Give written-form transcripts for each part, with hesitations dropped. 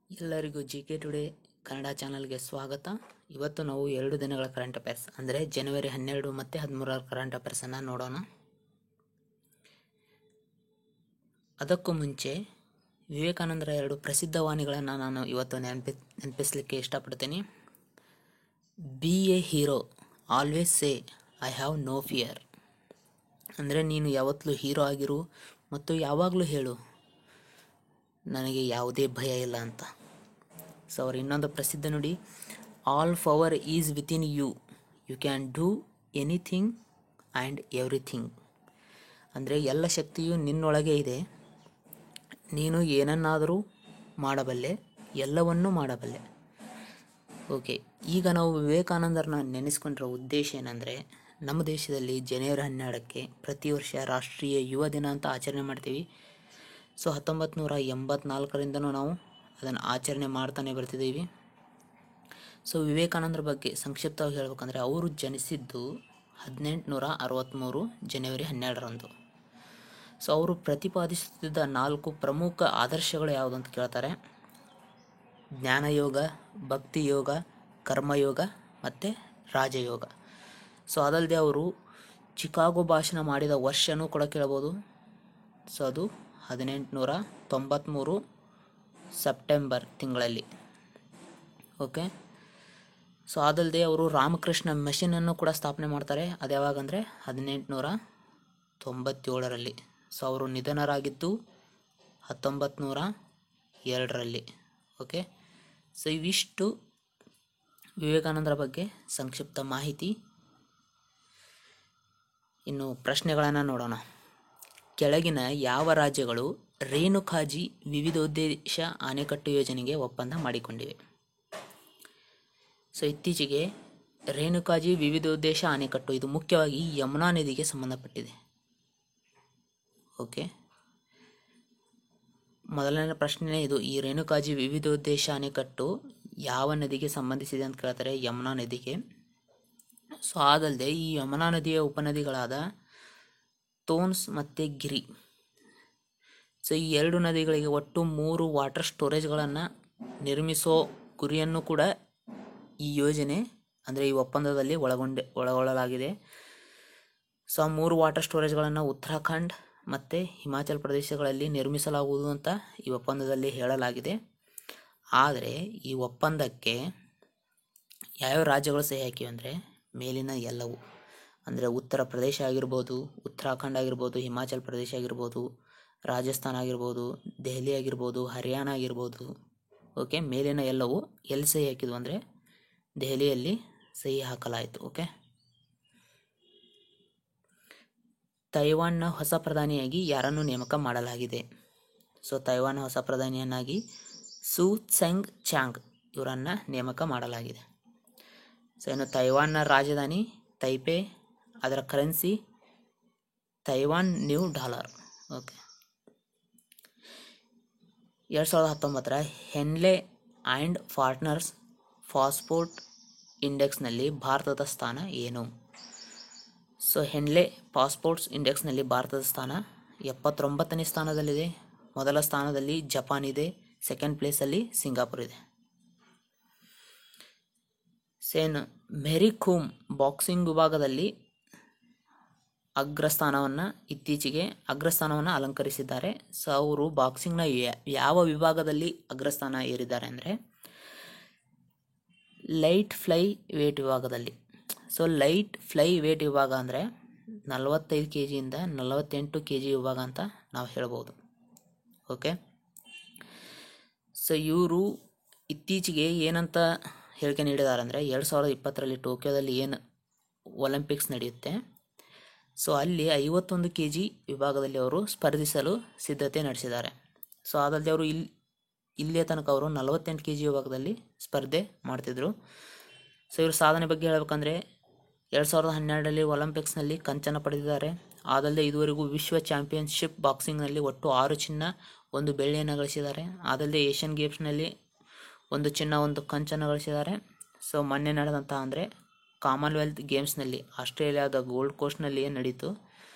ಎಲ್ಲರಿಗೂ G K today Kannada ಚಾನಲ್ಗೆ ಸ್ವಾಗತ. ಇವತ್ತು ನಾವು 2 ದಿನಗಳ ಕರೆಂಟ್ ಅಫೇರ್ಸ್ ಅಂದರೆ ಜನವರಿ 12 ಮತ್ತು 13ರ ಕರೆಂಟ್ ಅಫೇರ್ಸನ್ನು ನೋಡೋಣ. ಅದಕ್ಕೂ ಮುಂಚೆ ವಿವೇಕಾನಂದರ 2 ಪ್ರಸಿದ್ಧ ವಾಣಿಗಳನ್ನು ನಾನು ಇವತ್ತು ನೆನಪಿಸಲಿಕ್ಕೆ ಇಷ್ಟಪಡ್ತೀನಿ. Be a hero, always say I have no fear. ಅಂದರೆ ನೀನು ಯಾವತ್ತೂ ಹೀರೋ ಆಗಿರು ಮತ್ತು ಯಾವಾಗಲೂ ಹೇಳು ನನಗೆ ಯಾವುದೇ ಭಯ ಇಲ್ಲ ಅಂತ. ಸೊ ಅವ್ರ ಇನ್ನೊಂದು ಪ್ರಸಿದ್ಧ ನುಡಿ, all power is within you, you can do anything and everything. ಅಂದರೆ ಎಲ್ಲ ಶಕ್ತಿಯು ನಿನ್ನೊಳಗೆ ಇದೆ, ನೀನು ಏನನ್ನಾದರೂ ಮಾಡಬಲ್ಲೆ, ಎಲ್ಲವನ್ನೂ ಮಾಡಬಲ್ಲೆ. ಓಕೆ, ಈಗ ನಾವು ವಿವೇಕಾನಂದರನ್ನ ನೆನೆಸ್ಕೊಂಡಿರೋ ಉದ್ದೇಶ ಏನಂದರೆ, ನಮ್ಮ ದೇಶದಲ್ಲಿ ಜನವರಿ 12ಕ್ಕೆ ಪ್ರತಿ ವರ್ಷ ರಾಷ್ಟ್ರೀಯ ಯುವ ದಿನ ಅಂತ ಆಚರಣೆ ಮಾಡ್ತೀವಿ. ಸೊ 1984ರಿಂದನೂ ನಾವು ಅದನ್ನು ಆಚರಣೆ ಮಾಡ್ತಾನೆ ಬರ್ತಿದ್ದೀವಿ. ಸೊ ವಿವೇಕಾನಂದರ ಬಗ್ಗೆ ಸಂಕ್ಷಿಪ್ತವಾಗಿ ಹೇಳ್ಬೇಕಂದ್ರೆ, ಅವರು ಜನಿಸಿದ್ದು 1863 ಜನವರಿ 12ರಂದು. ಸೊ ಅವರು ಪ್ರತಿಪಾದಿಸುತ್ತಿದ್ದ 4 ಪ್ರಮುಖ ಆದರ್ಶಗಳು ಯಾವುದು ಅಂತ ಕೇಳ್ತಾರೆ. ಜ್ಞಾನಯೋಗ, ಭಕ್ತಿಯೋಗ, ಕರ್ಮಯೋಗ ಮತ್ತು ರಾಜಯೋಗ. ಸೊ ಅದಲ್ಲದೆ ಅವರು ಚಿಕಾಗೋ ಭಾಷಣ ಮಾಡಿದ ವರ್ಷನೂ ಕೂಡ ಕೇಳ್ಬೋದು. ಸೊ ಅದು 1893 ಸೆಪ್ಟೆಂಬರ್ ತಿಂಗಳಲ್ಲಿ. ಓಕೆ, ಸೊ ಅದಲ್ಲದೆ ಅವರು ರಾಮಕೃಷ್ಣ ಮಿಷನನ್ನು ಕೂಡ ಸ್ಥಾಪನೆ ಮಾಡ್ತಾರೆ. ಅದು ಯಾವಾಗಂದರೆ 1897ರಲ್ಲಿ. ಸೊ ಅವರು ನಿಧನರಾಗಿದ್ದು 1902ರಲ್ಲಿ. ಓಕೆ, ಸೊ ಇವಿಷ್ಟು ವಿವೇಕಾನಂದರ ಬಗ್ಗೆ ಸಂಕ್ಷಿಪ್ತ ಮಾಹಿತಿ. ಇನ್ನು ಪ್ರಶ್ನೆಗಳನ್ನು ನೋಡೋಣ. ಕೆಳಗಿನ ಯಾವ ರಾಜ್ಯಗಳು ರೇಣುಕಾಜಿ ವಿವಿಧೋದ್ದೇಶ ಅಣೆಕಟ್ಟು ಯೋಜನೆಗೆ ಒಪ್ಪಂದ ಮಾಡಿಕೊಂಡಿವೆ? ಸೊ ಇತ್ತೀಚೆಗೆ ರೇಣುಕಾಜಿ ವಿವಿಧೋದ್ದೇಶ ಅಣೆಕಟ್ಟು, ಇದು ಮುಖ್ಯವಾಗಿ ಯಮುನಾ ನದಿಗೆ ಸಂಬಂಧಪಟ್ಟಿದೆ. ಓಕೆ, ಮೊದಲನೇ ಪ್ರಶ್ನೆ ಇದು. ಈ ರೇಣುಕಾಜಿ ವಿವಿಧೋದ್ದೇಶ ಅಣೆಕಟ್ಟು ಯಾವ ನದಿಗೆ ಸಂಬಂಧಿಸಿದೆ ಅಂತ ಕೇಳ್ತಾರೆ? ಯಮುನಾ ನದಿಗೆ. ಸೊ ಅದಲ್ಲದೆ ಈ ಯಮುನಾ ನದಿಯ ಉಪನದಿಗಳಾದ ತೋನ್ಸ್ ಮತ್ತು ಗಿರಿ, ಸೊ ಈ 2 ನದಿಗಳಿಗೆ ಒಟ್ಟು 3 ವಾಟರ್ ಸ್ಟೋರೇಜ್ಗಳನ್ನು ನಿರ್ಮಿಸೋ ಗುರಿಯನ್ನು ಕೂಡ ಈ ಯೋಜನೆ ಅಂದರೆ ಈ ಒಪ್ಪಂದದಲ್ಲಿ ಒಳಗೊಳ್ಳಲಾಗಿದೆ. ಸೊ ಆ 3 ವಾಟರ್ ಸ್ಟೋರೇಜ್ಗಳನ್ನು ಉತ್ತರಾಖಂಡ್ ಮತ್ತು ಹಿಮಾಚಲ್ ಪ್ರದೇಶಗಳಲ್ಲಿ ನಿರ್ಮಿಸಲಾಗುವುದು ಅಂತ ಈ ಒಪ್ಪಂದದಲ್ಲಿ ಹೇಳಲಾಗಿದೆ. ಆದರೆ ಈ ಒಪ್ಪಂದಕ್ಕೆ ಯಾವ್ಯಾವ ರಾಜ್ಯಗಳು ಸಹಿ ಹಾಕಿವೆ ಅಂದರೆ, ಮೇಲಿನ ಎಲ್ಲವೂ, ಅಂದರೆ ಉತ್ತರ ಪ್ರದೇಶ ಆಗಿರ್ಬೋದು, ಉತ್ತರಾಖಂಡ್ ಆಗಿರ್ಬೋದು, ಹಿಮಾಚಲ್ ಪ್ರದೇಶ ಆಗಿರ್ಬೋದು, ರಾಜಸ್ಥಾನ ಆಗಿರ್ಬೋದು, ದೆಹಲಿ ಆಗಿರ್ಬೋದು, ಹರಿಯಾಣ ಆಗಿರ್ಬೋದು. ಓಕೆ, ಮೇಲಿನ ಎಲ್ಲವೂ ಎಲ್ಲಿ ಸಹಿ ಹಾಕಿದ್ವು ಅಂದರೆ ದೆಹಲಿಯಲ್ಲಿ ಸಹಿ ಹಾಕಲಾಯಿತು. ಓಕೆ, ತೈವಾನ್ನ ಹೊಸ ಪ್ರಧಾನಿಯಾಗಿ ಯಾರನ್ನು ನೇಮಕ ಮಾಡಲಾಗಿದೆ? ಸೊ ತೈವಾನ್ನ ಹೊಸ ಪ್ರಧಾನಿಯನ್ನಾಗಿ ಸು ಸೆಂಗ್ ಚಾಂಗ್ ಇವರನ್ನು ನೇಮಕ ಮಾಡಲಾಗಿದೆ. ಸೊ ಇನ್ನು ತೈವಾನ್ನ ರಾಜಧಾನಿ ತೈಪೆ, ಅದರ currency Taiwan new dollar. Okay, 2019ರ ಹೆನ್ಲೆ ಆ್ಯಂಡ್ ಪಾರ್ಟ್ನರ್ಸ್ ಪಾಸ್ಪೋರ್ಟ್ ಇಂಡೆಕ್ಸ್ನಲ್ಲಿ ಭಾರತದ ಸ್ಥಾನ ಏನು? ಸೊ ಹೆನ್ಲೆ ಪಾಸ್ಪೋರ್ಟ್ಸ್ ಇಂಡೆಕ್ಸ್ನಲ್ಲಿ ಭಾರತದ ಸ್ಥಾನ 79ನೇ ಸ್ಥಾನದಲ್ಲಿದೆ. ಮೊದಲ ಸ್ಥಾನದಲ್ಲಿ ಜಪಾನ್ ಇದೆ, ಸೆಕೆಂಡ್ ಪ್ಲೇಸಲ್ಲಿ ಸಿಂಗಾಪುರ್ ಇದೆ. ಸೇನ್ ಮೇರಿ ಕೋಮ್ ಬಾಕ್ಸಿಂಗ್ ವಿಭಾಗದಲ್ಲಿ ಇತ್ತೀಚೆಗೆ ಅಗ್ರಸ್ಥಾನವನ್ನು ಅಲಂಕರಿಸಿದ್ದಾರೆ. ಸೊ ಅವರು ಬಾಕ್ಸಿಂಗ್ನ ಯಾವ ವಿಭಾಗದಲ್ಲಿ ಅಗ್ರಸ್ಥಾನ ಏರಿದ್ದಾರೆ ಅಂದರೆ ಲೈಟ್ ಫ್ಲೈ ವೇಟ್ ವಿಭಾಗದಲ್ಲಿ. ಸೊ ಲೈಟ್ ಫ್ಲೈ ವೇಟ್ ವಿಭಾಗ ಅಂದರೆ 45 kgಯಿಂದ 48 kg ವಿಭಾಗ ಅಂತ ನಾವು ಹೇಳ್ಬೋದು. ಓಕೆ, ಸೊ ಇವರು ಇತ್ತೀಚೆಗೆ ಏನಂತ ಹೇಳಿಕೆ ನೀಡಿದ್ದಾರೆ ಅಂದರೆ, 2020ರಲ್ಲಿ ಟೋಕಿಯೋದಲ್ಲಿ ಏನು ಒಲಿಂಪಿಕ್ಸ್ ನಡೆಯುತ್ತೆ, ಸೊ ಅಲ್ಲಿ 51 kg ವಿಭಾಗದಲ್ಲಿ ಅವರು ಸ್ಪರ್ಧಿಸಲು ಸಿದ್ಧತೆ ನಡೆಸಿದ್ದಾರೆ. ಸೊ ಅದಲ್ಲದೆ ಅವರು ಇಲ್ಲಿಯ ತನಕ ಅವರು 48 kg ವಿಭಾಗದಲ್ಲಿ ಸ್ಪರ್ಧೆ ಮಾಡ್ತಿದ್ರು. ಸೊ ಇವ್ರ ಸಾಧನೆ ಬಗ್ಗೆ ಹೇಳಬೇಕಂದ್ರೆ 2012ರಲ್ಲಿ ಒಲಿಂಪಿಕ್ಸ್ನಲ್ಲಿ ಕಂಚನ ಪಡೆದಿದ್ದಾರೆ. ಅದಲ್ಲದೆ ಇದುವರೆಗೂ ವಿಶ್ವ ಚಾಂಪಿಯನ್ಶಿಪ್ ಬಾಕ್ಸಿಂಗ್ನಲ್ಲಿ ಒಟ್ಟು 6 ಚಿನ್ನ 1 ಬೆಳ್ಳಿಯನ್ನು ಗಳಿಸಿದ್ದಾರೆ. ಅದಲ್ಲದೆ ಏಷ್ಯನ್ ಗೇಮ್ಸ್ನಲ್ಲಿ 1 ಚಿನ್ನ 1 ಕಂಚನ್ನು ಗಳಿಸಿದ್ದಾರೆ. ಸೊ ಮೊನ್ನೆ ನಡೆದಂಥ ಅಂದರೆ ಕಾಮನ್ವೆಲ್ತ್ ಗೇಮ್ಸ್ನಲ್ಲಿ ಆಸ್ಟ್ರೇಲಿಯಾದ ಗೋಲ್ಡ್ ಕೋಸ್ಟ್ನಲ್ಲಿ ಏನು ನಡೀತು,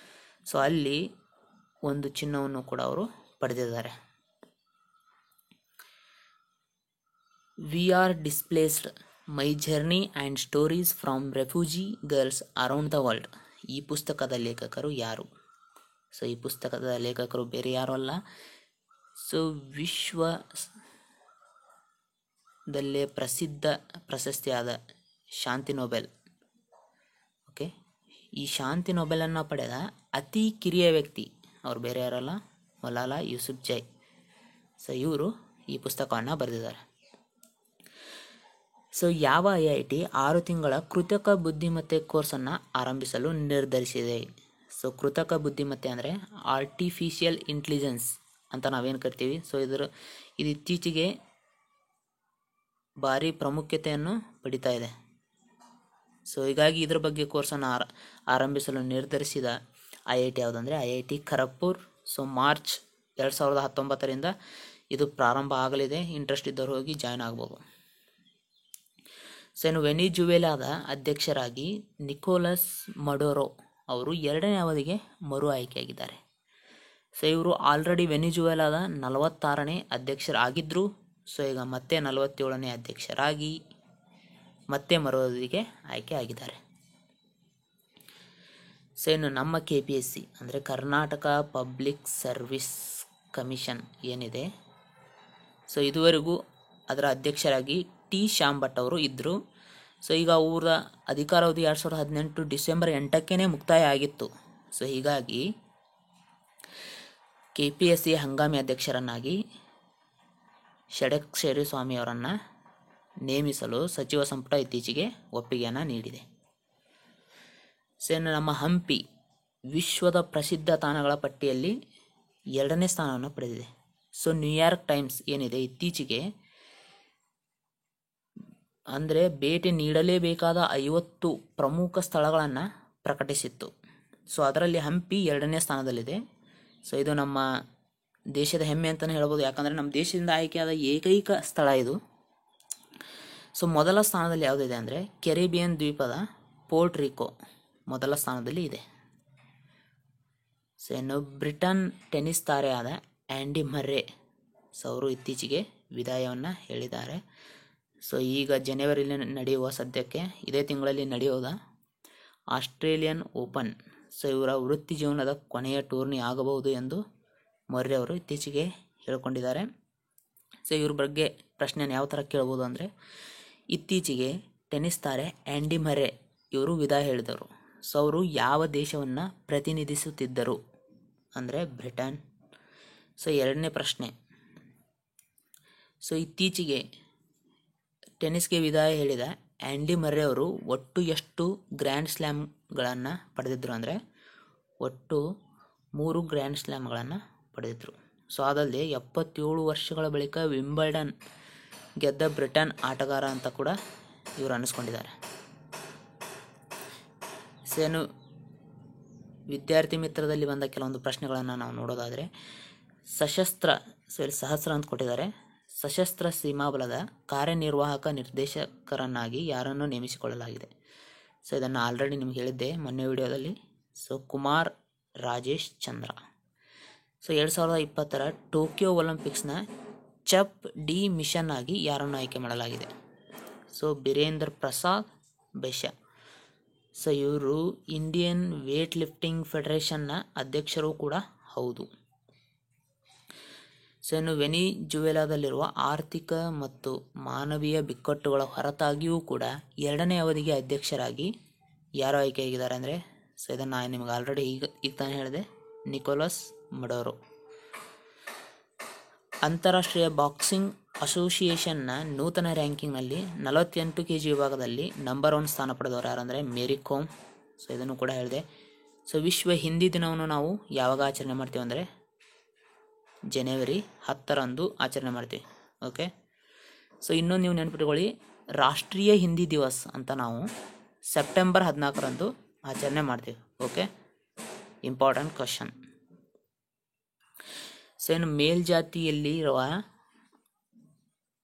ಸೊ ಅಲ್ಲಿ 1 ಚಿನ್ನವನ್ನು ಕೂಡ ಅವರು ಪಡೆದಿದ್ದಾರೆ. We are displaced my journey and stories from refugee girls around the world. ಈ ಪುಸ್ತಕದ ಲೇಖಕರು ಯಾರು? ಸೊ ಈ ಪುಸ್ತಕದ ಲೇಖಕರು ಬೇರೆ ಯಾರು ಅಲ್ಲ, ಸೊ ವಿಶ್ವದಲ್ಲೇ ಪ್ರಸಿದ್ಧ ಪ್ರಶಸ್ತಿಯಾದ ಶಾಂತಿ ನೊಬೆಲ್. ಓಕೆ, ಈ ಶಾಂತಿ ನೊಬೆಲನ್ನು ಪಡೆದ ಅತಿ ಕಿರಿಯ ವ್ಯಕ್ತಿ ಅವರು ಬೇರೆ ಯಾರಲ್ಲ, ಮಲಾಲಾ ಯೂಸುಫ್ಜೈ. ಸೊ ಇವರು ಈ ಪುಸ್ತಕವನ್ನು ಬರೆದಿದ್ದಾರೆ. ಸೊ ಯಾವ IIT 6 ತಿಂಗಳ ಕೃತಕ ಬುದ್ಧಿಮತ್ತೆ ಕೋರ್ಸನ್ನು ಆರಂಭಿಸಲು ನಿರ್ಧರಿಸಿದೆ? ಸೊ ಕೃತಕ ಬುದ್ಧಿಮತ್ತೆ ಅಂದರೆ ಆರ್ಟಿಫಿಷಿಯಲ್ ಇಂಟೆಲಿಜೆನ್ಸ್ ಅಂತ ನಾವೇನು ಕರಿತೀವಿ. ಸೊ ಇದು ಇತ್ತೀಚೆಗೆ ಭಾರಿ ಪ್ರಾಮುಖ್ಯತೆಯನ್ನು ಪಡಿತಾ ಇದೆ. ಸೊ ಹೀಗಾಗಿ ಇದರ ಬಗ್ಗೆ ಕೋರ್ಸನ್ನು ಆರಂಭಿಸಲು ನಿರ್ಧರಿಸಿದ IIT ಯಾವುದಂದರೆ IIT ಖರಗ್ಪುರ್. ಸೊ ಮಾರ್ಚ್ 2019ರಿಂದ ಇದು ಪ್ರಾರಂಭ ಆಗಲಿದೆ. ಇಂಟ್ರೆಸ್ಟ್ ಇದ್ದವರು ಹೋಗಿ ಜಾಯ್ನ್ ಆಗ್ಬೋದು. ಸೊ ಇನ್ನು ವೆನಿಜುವೆಲಾದ ಅಧ್ಯಕ್ಷರಾಗಿ ನಿಕೋಲಸ್ ಮಡೋರೋ ಅವರು 2ನೇ ಅವಧಿಗೆ ಮರು ಆಯ್ಕೆಯಾಗಿದ್ದಾರೆ. ಸೊ ಇವರು ಆಲ್ರೆಡಿ ವೆನಿಜುವೆಲಾದ 46ನೇ ಅಧ್ಯಕ್ಷರಾಗಿದ್ದರು. ಸೊ ಈಗ ಮತ್ತೆ 47ನೇ ಅಧ್ಯಕ್ಷರಾಗಿ ಮತ್ತೆ ಮರು ಅವಧಿಗೆ ಆಯ್ಕೆ ಆಗಿದ್ದಾರೆ. ಸೊ ಇನ್ನು ನಮ್ಮ KPSC ಅಂದರೆ ಕರ್ನಾಟಕ ಪಬ್ಲಿಕ್ ಸರ್ವಿಸ್ ಕಮಿಷನ್ ಏನಿದೆ, ಸೊ ಇದುವರೆಗೂ ಅದರ ಅಧ್ಯಕ್ಷರಾಗಿ ಟಿ ಶ್ಯಾಮ್ ಭಟ್ ಅವರು ಇದ್ದರು. ಸೊ ಈಗ ಅವರ ಅಧಿಕಾರಾವಧಿ 2018 ಡಿಸೆಂಬರ್ 8ಕ್ಕೆ ಮುಕ್ತಾಯ ಆಗಿತ್ತು. ಸೊ ಹೀಗಾಗಿ KPSC ಹಂಗಾಮಿ ಅಧ್ಯಕ್ಷರನ್ನಾಗಿ ಷಡಕ್ಷರಿ ಸ್ವಾಮಿ ಅವರನ್ನು ನೇಮಿಸಲು ಸಚಿವ ಸಂಪುಟ ಇತ್ತೀಚೆಗೆ ಒಪ್ಪಿಗೆಯನ್ನು ನೀಡಿದೆ. ಸೊ ಇನ್ನು ನಮ್ಮ ಹಂಪಿ ವಿಶ್ವದ ಪ್ರಸಿದ್ಧ ತಾಣಗಳ ಪಟ್ಟಿಯಲ್ಲಿ 2ನೇ ಸ್ಥಾನವನ್ನು ಪಡೆದಿದೆ. ಸೊ ನ್ಯೂಯಾರ್ಕ್ ಟೈಮ್ಸ್ ಏನಿದೆ ಇತ್ತೀಚೆಗೆ ಅಂದರೆ ಭೇಟಿ ನೀಡಲೇಬೇಕಾದ 50 ಪ್ರಮುಖ ಸ್ಥಳಗಳನ್ನು ಪ್ರಕಟಿಸಿತ್ತು. ಸೊ ಅದರಲ್ಲಿ ಹಂಪಿ 2ನೇ ಸ್ಥಾನದಲ್ಲಿದೆ. ಸೊ ಇದು ನಮ್ಮ ದೇಶದ ಹೆಮ್ಮೆ ಅಂತಲೇ ಹೇಳ್ಬೋದು, ಯಾಕಂದರೆ ನಮ್ಮ ದೇಶದಿಂದ ಆಯ್ಕೆಯಾದ ಏಕೈಕ ಸ್ಥಳ ಇದು. ಸೊ ಮೊದಲ ಸ್ಥಾನದಲ್ಲಿ ಯಾವುದಿದೆ ಅಂದರೆ ಕೆರಿಬಿಯನ್ ದ್ವೀಪದ ಪೋರ್ಟ್ ರಿಕೋ ಮೊದಲ ಸ್ಥಾನದಲ್ಲಿ ಇದೆ. ಸೊ ಇನ್ನು ಬ್ರಿಟನ್ ಟೆನ್ನಿಸ್ ತಾರೆಯಾದ ಆ್ಯಂಡಿ ಮರ್ರೆ, ಸೊ ಅವರು ಇತ್ತೀಚೆಗೆ ವಿದಾಯವನ್ನು ಹೇಳಿದ್ದಾರೆ. ಸೊ ಈಗ ಜನವರಿಯಲ್ಲಿ ನಡೆಯುವ, ಸದ್ಯಕ್ಕೆ ಇದೇ ತಿಂಗಳಲ್ಲಿ ನಡೆಯೋದ ಆಸ್ಟ್ರೇಲಿಯನ್ ಓಪನ್, ಸೊ ಇವರ ವೃತ್ತಿ ಜೀವನದ ಕೊನೆಯ ಟೂರ್ನಿ ಆಗಬಹುದು ಎಂದು ಮರ್ರೆ ಅವರು ಇತ್ತೀಚೆಗೆ ಹೇಳಿಕೊಂಡಿದ್ದಾರೆ. ಸೊ ಇವ್ರ ಬಗ್ಗೆ ಪ್ರಶ್ನೆಯನ್ನು ಯಾವ ಥರ ಕೇಳ್ಬೋದು ಅಂದರೆ, ಇತ್ತೀಚೆಗೆ ಟೆನ್ನಿಸ್ ತಾರೆ ಆ್ಯಂಡಿ ಮರ್ರೆ ಇವರು ವಿದಾಯ ಹೇಳಿದರು. ಸೊ ಅವರು ಯಾವ ದೇಶವನ್ನು ಪ್ರತಿನಿಧಿಸುತ್ತಿದ್ದರು ಅಂದರೆ ಬ್ರಿಟನ್. ಸೊ 2ನೇ ಪ್ರಶ್ನೆ, ಸೊ ಇತ್ತೀಚೆಗೆ ಟೆನ್ನಿಸ್ಗೆ ವಿದಾಯ ಹೇಳಿದ ಆ್ಯಂಡಿ ಮರ್ರೆ ಅವರು ಒಟ್ಟು ಎಷ್ಟು ಗ್ರ್ಯಾಂಡ್ ಸ್ಲ್ಯಾಮ್ಗಳನ್ನು ಪಡೆದಿದ್ದರು ಅಂದರೆ ಒಟ್ಟು 3 ಗ್ರ್ಯಾಂಡ್ ಸ್ಲ್ಯಾಮ್ಗಳನ್ನು ಪಡೆದಿದ್ದರು. ಸೊ ಅದಲ್ಲದೆ 77 ವರ್ಷಗಳ ಬಳಿಕ ವಿಂಬಲ್ಡನ್ ಗೆದ್ದ ಬ್ರಿಟನ್ ಆಟಗಾರ ಅಂತ ಕೂಡ ಇವರು ಅನ್ನಿಸ್ಕೊಂಡಿದ್ದಾರೆ. ಸೇನು ವಿದ್ಯಾರ್ಥಿ ಮಿತ್ರದಲ್ಲಿ ಬಂದ ಕೆಲವೊಂದು ಪ್ರಶ್ನೆಗಳನ್ನು ನಾವು ನೋಡೋದಾದರೆ, ಸಶಸ್ತ್ರ, ಸೊ ಇಲ್ಲಿ ಸಹಸ್ರ ಅಂತ ಕೊಟ್ಟಿದ್ದಾರೆ, ಸಶಸ್ತ್ರ ಸೀಮಾಬಲದ ಕಾರ್ಯನಿರ್ವಾಹಕ ನಿರ್ದೇಶಕರನ್ನಾಗಿ ಯಾರನ್ನು ನೇಮಿಸಿಕೊಳ್ಳಲಾಗಿದೆ? ಸೊ ಇದನ್ನು ಆಲ್ರೆಡಿ ನಿಮ್ಗೆ ಹೇಳಿದ್ದೆ ಮೊನ್ನೆ ವಿಡಿಯೋದಲ್ಲಿ. ಸೊ ಕುಮಾರ್ ರಾಜೇಶ್ ಚಂದ್ರ. ಸೊ 2020ರ ಟೋಕಿಯೋ ಒಲಿಂಪಿಕ್ಸ್ನ ಚಪ್ ಡಿ ಮಿಷನ್ ಆಗಿ ಯಾರನ್ನು ಆಯ್ಕೆ ಮಾಡಲಾಗಿದೆ? ಸೊ ಬಿರೇಂದ್ರ ಪ್ರಸಾದ್ ಬೆಶಾ. ಸೊ ಇವರು ಇಂಡಿಯನ್ ವೇಟ್ ಲಿಫ್ಟಿಂಗ್ ಫೆಡರೇಷನ್ನ ಅಧ್ಯಕ್ಷರು ಕೂಡ ಹೌದು. ಸೊ ಇನ್ನು ವೆನಿಜುವೆಲಾದಲ್ಲಿರುವ ಆರ್ಥಿಕ ಮತ್ತು ಮಾನವೀಯ ಬಿಕ್ಕಟ್ಟುಗಳ ಹೊರತಾಗಿಯೂ ಕೂಡ 2ನೇ ಅವಧಿಗೆ ಅಧ್ಯಕ್ಷರಾಗಿ ಯಾರು ಆಯ್ಕೆಯಾಗಿದ್ದಾರೆ ಅಂದರೆ, ಸೊ ಇದನ್ನು ನಾನು ನಿಮಗೆ ಆಲ್ರೆಡಿ ಈಗ ತಾನೇ ಹೇಳಿದೆ, ನಿಕೋಲಸ್ ಮಡೋರೋ. ಅಂತಾರಾಷ್ಟ್ರೀಯ ಬಾಕ್ಸಿಂಗ್ ಅಸೋಸಿಯೇಷನ್ನ ನೂತನ ರ್ಯಾಂಕಿಂಗ್ನಲ್ಲಿ 48 kg ವಿಭಾಗದಲ್ಲಿ ನಂಬರ್ 1 ಸ್ಥಾನ ಪಡೆದವರು ಯಾರಂದರೆ ಮೇರಿ ಕೋಮ್. ಸೊ ಇದನ್ನು ಕೂಡ ಹೇಳಿದೆ. ಸೊ ವಿಶ್ವ ಹಿಂದಿ ದಿನವನ್ನು ನಾವು ಯಾವಾಗ ಆಚರಣೆ ಮಾಡ್ತೀವಿ ಅಂದರೆ ಜನವರಿ 10ರಂದು ಆಚರಣೆ ಮಾಡ್ತೀವಿ. ಓಕೆ, ಸೊ ಇನ್ನೊಂದು ನೀವು ನೆನಪಿಟ್ಕೊಳ್ಳಿ, ರಾಷ್ಟ್ರೀಯ ಹಿಂದಿ ದಿವಸ್ ಅಂತ ನಾವು ಸೆಪ್ಟೆಂಬರ್ 14ರಂದು ಆಚರಣೆ ಮಾಡ್ತೀವಿ. Okay, important question. ಸೊ ಇನ್ನು ಮೇಲ್ಜಾತಿಯಲ್ಲಿ ಇರುವ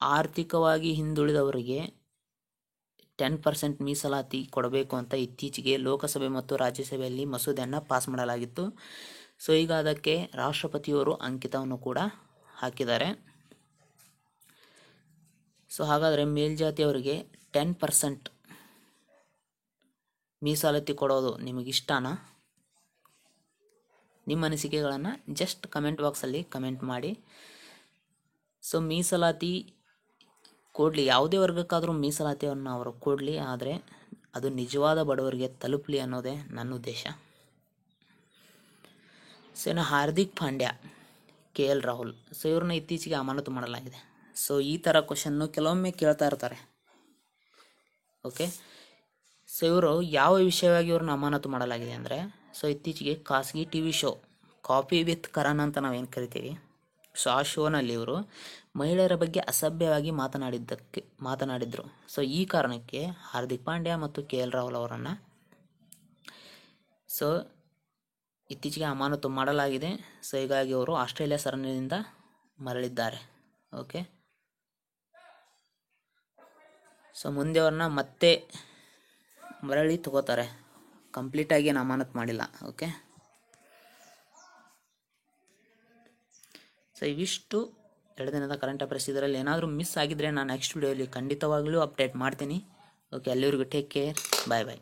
ಆರ್ಥಿಕವಾಗಿ ಹಿಂದುಳಿದವರಿಗೆ 10% ಮೀಸಲಾತಿ ಕೊಡಬೇಕು ಅಂತ ಇತ್ತೀಚೆಗೆ ಲೋಕಸಭೆ ಮತ್ತು ರಾಜ್ಯಸಭೆಯಲ್ಲಿ ಮಸೂದೆಯನ್ನು ಪಾಸ್ ಮಾಡಲಾಗಿತ್ತು. ಸೊ ಈಗ ಅದಕ್ಕೆ ರಾಷ್ಟ್ರಪತಿಯವರು ಅಂಕಿತವನ್ನು ಕೂಡ ಹಾಕಿದ್ದಾರೆ. ಸೊ ಹಾಗಾದರೆ ಮೇಲ್ಜಾತಿಯವರಿಗೆ 10% ಮೀಸಲಾತಿ ಕೊಡೋದು ನಿಮಗಿಷ್ಟನಾ? ನಿಮ್ಮ ಅನಿಸಿಕೆಗಳನ್ನು ಜಸ್ಟ್ ಕಮೆಂಟ್ ಬಾಕ್ಸಲ್ಲಿ ಕಮೆಂಟ್ ಮಾಡಿ. ಸೊ ಮೀಸಲಾತಿ ಕೊಡಲಿ, ಯಾವುದೇ ವರ್ಗಕ್ಕಾದರೂ ಮೀಸಲಾತಿಯನ್ನು ಅವರು ಕೊಡಲಿ, ಆದರೆ ಅದು ನಿಜವಾದ ಬಡವರಿಗೆ ತಲುಪಲಿ ಅನ್ನೋದೇ ನನ್ನ ಉದ್ದೇಶ. ಸೊ ಇನ್ನು ಹಾರ್ದಿಕ್ ಪಾಂಡ್ಯ, KL ರಾಹುಲ್, ಸೊ ಇವ್ರನ್ನ ಇತ್ತೀಚೆಗೆ ಅಮಾನತು ಮಾಡಲಾಗಿದೆ. ಸೊ ಈ ಥರ ಕ್ವಶನ್ನು ಕೆಲವೊಮ್ಮೆ ಕೇಳ್ತಾ ಇರ್ತಾರೆ. ಓಕೆ, ಸೊ ಇವರು ಯಾವ ವಿಷಯವಾಗಿ ಇವ್ರನ್ನ ಅಮಾನತು ಮಾಡಲಾಗಿದೆ ಅಂದರೆ, ಸೊ ಇತ್ತೀಚೆಗೆ ಖಾಸಗಿ TV show coffee with Karan ಅಂತ ನಾವೇನು ಕರಿತೀವಿ, ಸೊ ಆ ಶೋನಲ್ಲಿ ಇವರು ಮಹಿಳೆಯರ ಬಗ್ಗೆ ಅಸಭ್ಯವಾಗಿ ಮಾತನಾಡಿದ್ರು. ಸೊ ಈ ಕಾರಣಕ್ಕೆ ಹಾರ್ದಿಕ್ ಪಾಂಡ್ಯ ಮತ್ತು KL ರಾಹುಲ್ ಅವರನ್ನು ಸೊ ಇತ್ತೀಚೆಗೆ ಅಮಾನತು ಮಾಡಲಾಗಿದೆ. ಸೊ ಹೀಗಾಗಿ ಅವರು ಆಸ್ಟ್ರೇಲಿಯಾ ಸರಣಿಯಿಂದ ಮರಳಿದ್ದಾರೆ. ಓಕೆ, ಸೊ ಮುಂದೆ ಅವ್ರನ್ನ ಮತ್ತೆ ಮರಳಿ ತಗೋತಾರೆ, ಕಂಪ್ಲೀಟಾಗಿ ಏನು ಅಮಾನತು ಮಾಡಿಲ್ಲ. ಓಕೆ, ಸೊ ಇವಿಷ್ಟು 2 ದಿನದ ಕರೆಂಟ್ ಅಫೇರ್ಸ್. ಇದರಲ್ಲಿ ಏನಾದರೂ ಮಿಸ್ ಆಗಿದ್ದರೆ ನಾನು ನೆಕ್ಸ್ಟ್ ವಿಡಿಯೋಲಿ ಖಂಡಿತವಾಗ್ಲೂ ಅಪ್ಡೇಟ್ ಮಾಡ್ತೀನಿ. ಓಕೆ, ಅಲ್ಲಿವರೆಗೂ ಟೇಕ್ ಕೇರ್, ಬಾಯ್ ಬಾಯ್.